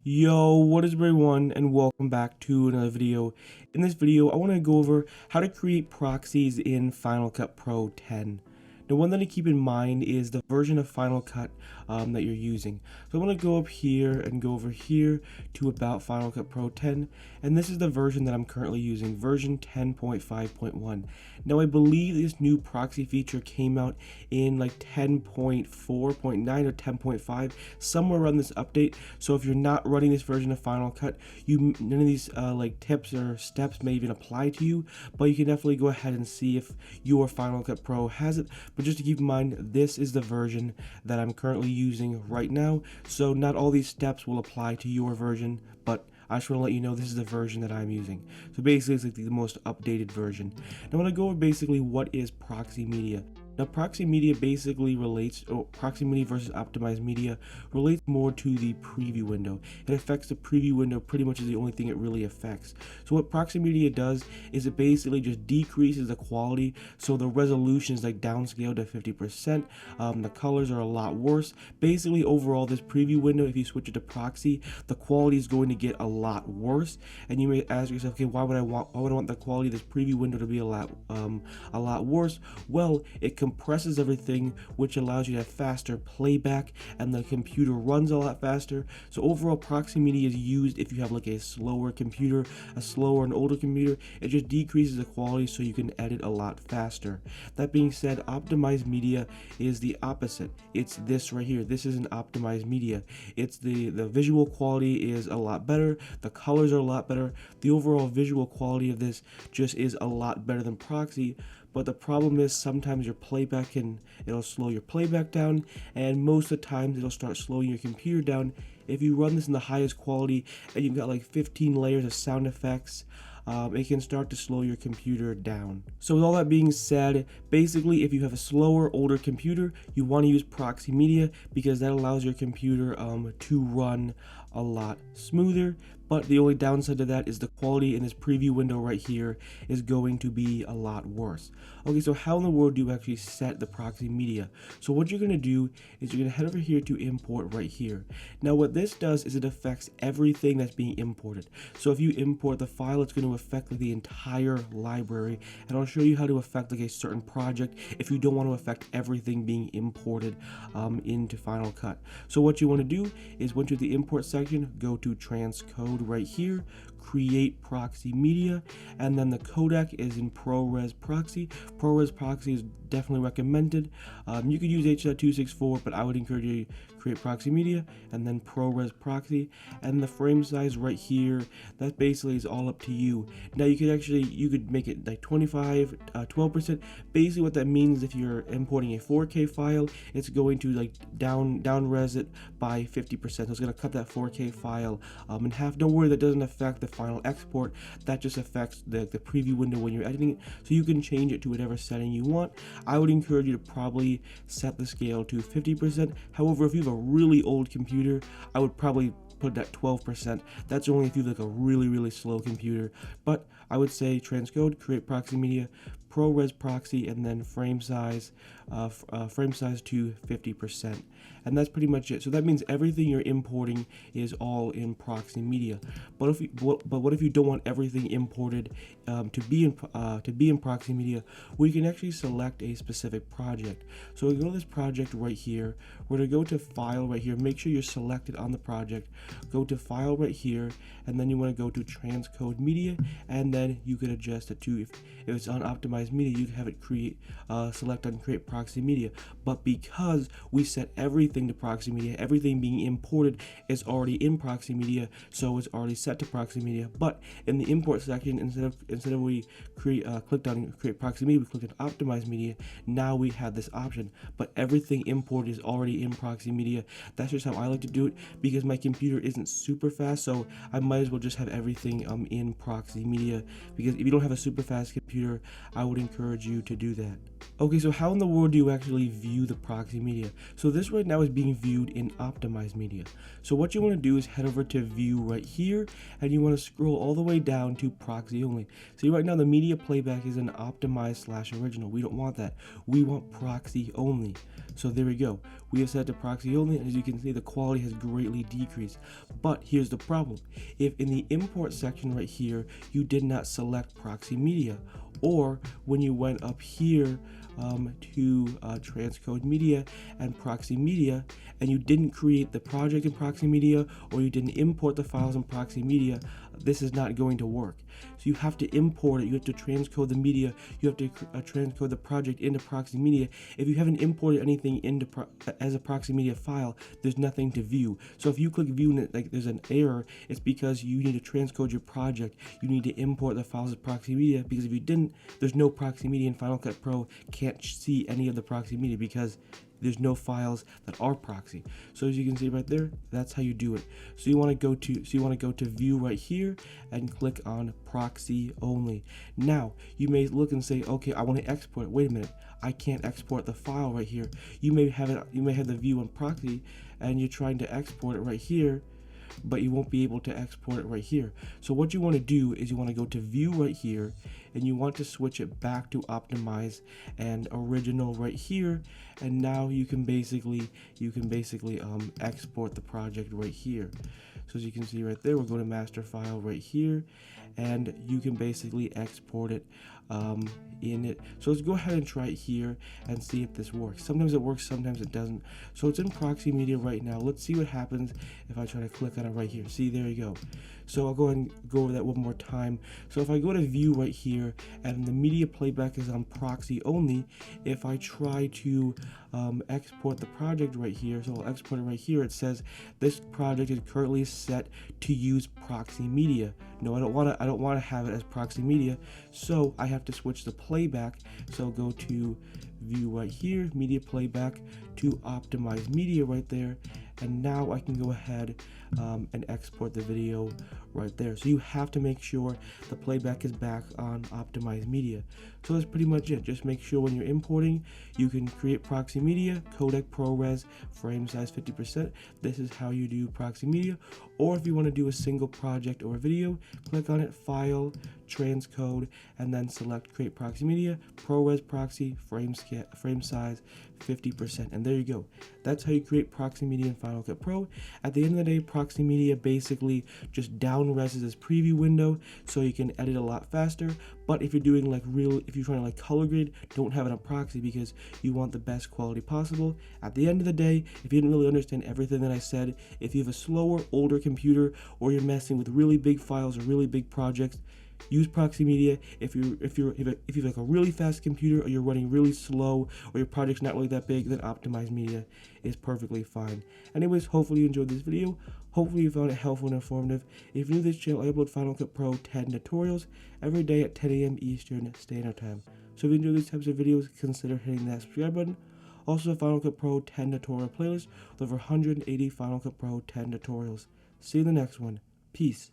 Yo, what is up everyone, and welcome back to another video. In this video, I want to go over how to create proxies in Final Cut Pro 10. Now, one thing to keep in mind is the version of Final Cut that you're using. So I'm going to go up here and go over here to about Final Cut Pro 10, and this is the version that I'm currently using, version 10.5.1. Now, I believe this new proxy feature came out in like 10.4.9 or 10.5, somewhere around this update. So if you're not running this version of Final Cut, none of these like tips or steps may even apply to you, but you can definitely go ahead and see if your Final Cut Pro has it. But just to keep in mind, this is the version that I'm currently using right now, so not all these steps will apply to your version, but I just want to let you know this is the version that I'm using. So basically it's like the most updated version. Now I'm going to go over basically what is proxy media. Now, proxy media basically relates, or proxy media versus optimized media relates more to the preview window. It affects the preview window pretty much is the only thing it really affects. So what proxy media does is it basically just decreases the quality, so the resolution is like downscaled to 50%, the colors are a lot worse. Basically overall this preview window, if you switch it to proxy, the quality is going to get a lot worse, and you may ask yourself, okay, why would I want the quality of this preview window to be a lot worse? Well, it compresses everything, which allows you to have faster playback, and the computer runs a lot faster. So overall, proxy media is used if you have like a slower computer, a slower and older computer. It just decreases the quality so you can edit a lot faster. That being said, optimized media is the opposite. It's this right here. This is an optimized media. It's the visual quality is a lot better. The colors are a lot better. The overall visual quality of this just is a lot better than proxy. But the problem is sometimes your playback it'll slow your playback down, and most of the times it'll start slowing your computer down. If you run this in the highest quality and you've got like 15 layers of sound effects, it can start to slow your computer down. So with all that being said, basically if you have a slower, older computer, you want to use proxy media because that allows your computer to run a lot smoother. But the only downside to that is the quality in this preview window right here is going to be a lot worse. Okay, so how in the world do you actually set the proxy media? So what you're going to do is you're going to head over here to import right here. Now what this does is it affects everything that's being imported. So if you import the file, it's going to affect like the entire library, and I'll show you how to affect like a certain project if you don't want to affect everything being imported into Final Cut. So what you want to do is once you're at the import section, go to transcode right here, create proxy media, and then the codec is in ProRes Proxy. ProRes Proxy is definitely recommended. You could use H.264, but I would encourage you to create proxy media and then ProRes Proxy. And the frame size right here, that basically is all up to you. Now you could make it like 25, 12%. Basically what that means, if you're importing a 4K file, it's going to like down res it by 50%. So it's going to cut that 4K file in half. Don't worry, that doesn't affect the final export. That just affects the preview window when you're editing it. So you can change it to whatever setting you want. I would encourage you to probably set the scale to 50%. However, if you have a really old computer, I would probably put that 12%. That's only if you have like a really slow computer. But I would say transcode, create proxy media, ProRes Proxy, and then frame size to 50%. And that's pretty much it. So that means everything you're importing is all in proxy media. But what if you don't want everything imported to be in proxy media? Well, you can actually select a specific project. So we go to this project right here. We're gonna go to File right here. Make sure you're selected on the project. Go to File right here, and then you want to go to Transcode Media, and then you can adjust it to if it's on optimized media, you can have it select on create proxy media. But because we set everything to proxy media, everything being imported is already in proxy media, so it's already set to proxy media. But in the import section, instead of we clicked on create proxy media, we clicked on optimize media. Now we have this option, but everything imported is already in proxy media. That's just how I like to do it because my computer isn't super fast, so I might as well just have everything in proxy media. Because if you don't have a super fast computer, I would encourage you to do that. Okay, so how in the world do you actually view the proxy media? So this right now is being viewed in optimized media. So what you want to do is head over to view right here, and you want to scroll all the way down to proxy only. See, right now the media playback is an optimized/original. We don't want that. We want proxy only. So there we go. We have set to proxy only, and as you can see, the quality has greatly decreased. But here's the problem. If in the import section right here, you did not select proxy media, or when you went up here to transcode media and proxy media, and you didn't create the project in proxy media, or you didn't import the files in proxy media, this is not going to work. So you have to import it, you have to transcode the media, you have to transcode the project into proxy media. If you haven't imported anything into as a proxy media file, there's nothing to view. So if you click view and it, like there's an error, it's because you need to transcode your project. You need to import the files as proxy media, because if you didn't, there's no proxy media in Final Cut Pro. Can't see any of the proxy media because there's no files that are proxy. So as you can see right there, that's how you do it. So you want to go to view right here and click on proxy only. Now you may look and say, okay, I want to export it. Wait a minute, I can't export the file right here. You may have the view on proxy and you're trying to export it right here, but you won't be able to export it right here. So what you want to do is you want to go to view right here, and you want to switch it back to optimize and original right here, and now you can basically export the project right here. So as you can see right there, we'll go to master file right here, and you can basically export it in it. So let's go ahead and try it here and see if this works. Sometimes it works, sometimes it doesn't. So it's in proxy media right now. Let's see what happens if I try to click on it right here. See, there you go. So I'll go ahead and go over that one more time. So if I go to view right here and the media playback is on proxy only, if I try to export the project right here, so I'll export it right here, it says this project is currently set to use proxy media. No, I don't want to have it as proxy media, so I have to switch the playback. So I'll go to view right here, media playback, to optimize media right there, and now I can go ahead and export the video right there. So you have to make sure the playback is back on optimized media. So that's pretty much it. Just make sure when you're importing, you can create proxy media, codec, ProRes, frame size 50%. This is how you do proxy media. Or if you want to do a single project or a video, click on it, file, transcode, and then select create proxy media, ProRes proxy, frame size 50%, and there you go. That's how you create proxy media in Final Cut Pro. At the end of the day, proxy media basically just down-reses this preview window so you can edit a lot faster. But if you're doing if you're trying to color grade, don't have it on proxy because you want the best quality possible. At the end of the day, if you didn't really understand everything that I said, if you have a slower, older computer, or you're messing with really big files or really big projects, use proxy media. If you have like a really fast computer, or you're running really slow, or your project's not really that big, then optimized media is perfectly fine. Anyways, hopefully you enjoyed this video. Hopefully you found it helpful and informative. If you're new to this channel, I upload Final Cut Pro 10 tutorials every day at 10 a.m. Eastern Standard Time. So if you enjoy these types of videos, consider hitting that subscribe button. Also, Final Cut Pro 10 tutorial playlist with over 180 Final Cut Pro 10 tutorials. See you in the next one. Peace.